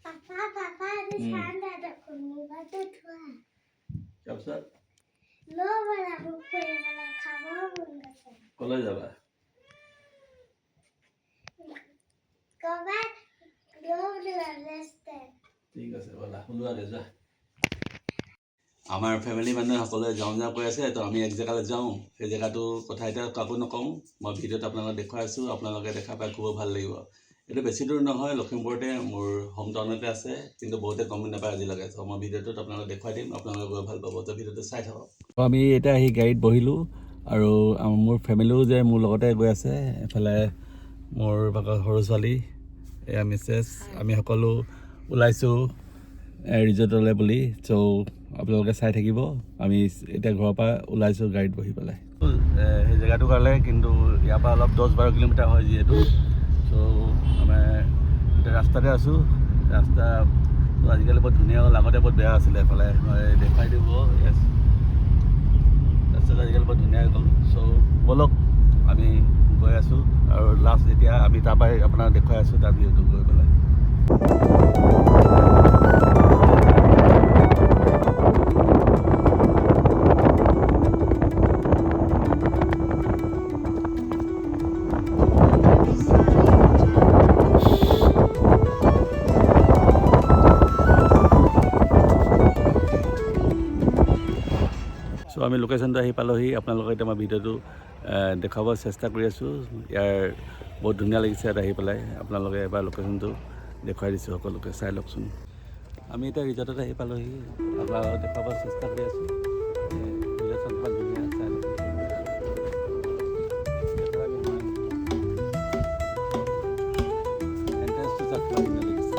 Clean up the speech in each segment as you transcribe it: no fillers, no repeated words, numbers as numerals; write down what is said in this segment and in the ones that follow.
Papa ঠাণ্ডা দেখোন মোবাইলটো থোৱা তাৰপিছত ল'বলা মোক ফুৰিবলৈ খাব মন গৈছে কলৈ যাবা ক'ৰবাত ৰেষ্টুৰেণ্ট ঠিক আছে ব'লা ওলোৱাগে যোৱা আমাৰ ফেমিলি মানুহে সকলোৱে যাওঁ যাওঁ কৈ আছে তো আমি এক জেগালৈ যাওঁ সেই জেগাটোৰ কথা এতিয়া কাকো নকওঁ মই ভিডিঅ'ত আপোনালোকক দেখুৱাই আছোঁ আপোনালোকে দেখা পাই খুব ভাল লাগিব এইটো বেছি দূৰ নহয় লখিমপুৰতে মোৰ হোম টাউনতে আছে কিন্তু বহুতে গম নাপায় আজিলৈকে তো মই ভিডিঅ'টোত আপোনালোকক দেখুৱাই দিম আপোনালোকে গৈ ভাল পাব তো ভিডিঅ'টো চাই থাকক আমি এতিয়া আহি গাড়ীত বহিলোঁ আৰু মোৰ ফেমিলিও যে মোৰ লগতে গৈ আছে এফালে মোৰ ভাগৰ সৰু ছোৱালী এয়া মিছেছ আমি সকলো ওলাইছোঁ ৰিজৰ্টলৈ বুলি চ' আপোনালোকে চাই থাকিব আমি এতিয়া ঘৰৰ পৰা ওলাইছোঁ গাড়ীত বহি পেলাই সেই জেগাটো কাৰণে কিন্তু ইয়াৰ পৰা অলপ 10-12 কিলোমিটাৰ হয় যিহেতু চ' আমি এতিয়া ৰাস্তাতে আছোঁ ৰাস্তা আজিকালি বহুত ধুনীয়া হ'ল আগতে বহুত বেয়া আছিলে এফালে মই দেখুৱাই দিব য়েছ ৰাস্তাটো আজিকালি বহুত ধুনীয়া হৈ গ'ল চ' ব'লক আমি গৈ আছোঁ আৰু লাষ্ট এতিয়া আমি তাৰপৰাই আপোনাক দেখুৱাই আছোঁ তাৰ ভিউটো গৈ পেলাই চ' আমি লোকেশ্যনটো আহি পালোহি আপোনালোকে এতিয়া মই ভিডিঅ'টো দেখাব চেষ্টা কৰি আছোঁ ইয়াৰ বহুত ধুনীয়া লাগিছে ইয়াত আহি পেলাই আপোনালোকে এবাৰ লোকেশ্যনটো দেখুৱাই দিছোঁ সকলোকে চাই লওকচোন আমি এতিয়া ৰিজৰ্টত আহি পালোহি আপোনালোকক দেখুৱাব চেষ্টা কৰি আছোঁ ৰিজৰ্টখন ধুনীয়া চাই লওক এণ্ট্ৰেঞ্চটো চাওক ধুনীয়া লাগিছে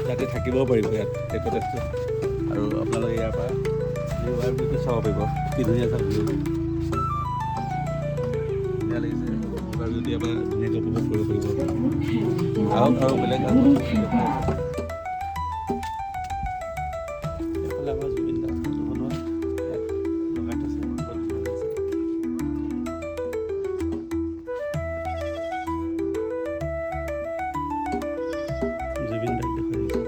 ইয়াতে থাকিবও পাৰিব ইয়াত এই কটেজটো আৰু আপোনালোকে ইয়াৰ পৰা ভিউটো চাব পাৰিব কি ধুনীয়া চাওক ভিউ ধুনীয়া লাগিছে যদি আপোনাৰ ধুনীয়াকৈ উপভোগ কৰিব পাৰিব আহক আৰু বেলেগ এইফালে আমাৰ জুবিন দা বনোৱা ইয়াত লগাই থৈছে জুবিন দাক দেখুৱাই দিছোঁ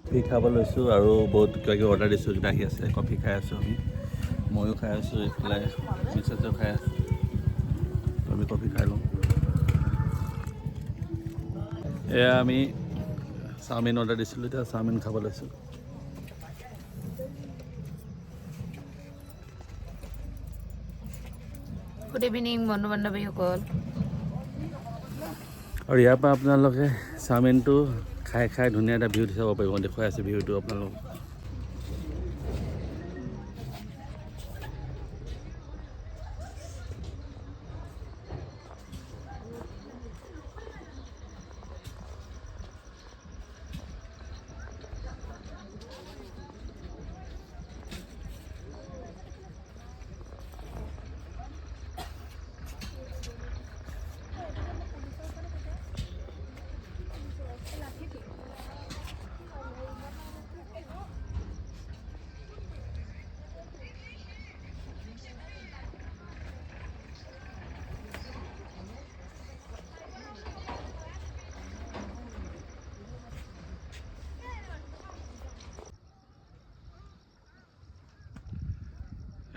কফি খাব লৈছোঁ আৰু বহুত কিবা কিবি অৰ্ডাৰ দিছোঁ এইকেইটা আহি আছে কফি খাই আছোঁ আমি ময়ো খাই আছোঁ এইফালে মিছেছেও খাই আছোঁ আমি কফি খাই লওঁ এয়া আমি চাওমিন অৰ্ডাৰ দিছিলোঁ এতিয়া চাওমিন খাব লৈছোঁ গুড ইভিনিং বন্ধু বান্ধৱীসকল আৰু ইয়াৰ পৰা আপোনালোকে চাওমিনটো খাই খাই ধুনীয়া এটা ভিউ চাব পাৰিব দেখুৱাই আছে ভিউটো আপোনালোকক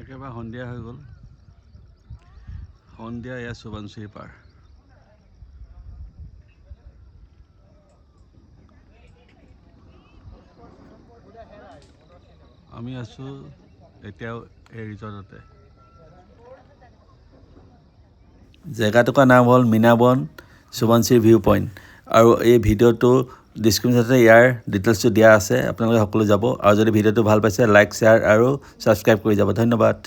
একেবাৰে সন্ধিয়া হৈ গ'ল। সন্ধিয়া এয়া সোৱণশিৰি পাৰ। আমি আছোঁ এতিয়াও এই ৰিজৰ্টতে। জেগাটুকুৰা নাম হ'ল মীনাবন সোৱণশিৰি ভিউ পইণ্ট। আৰু এই ভিডিঅ'টো ডিছক্ৰিপশ্যনতে ইয়াৰ ডিটেইলছটো দিয়া আছে, আপোনালোকে সকলো যাব। আৰু যদি ভিডিঅ'টো ভাল পাইছে লাইক শ্বেয়াৰ আৰু ছাবস্ক্ৰাইব কৰি যাব। ধন্যবাদ।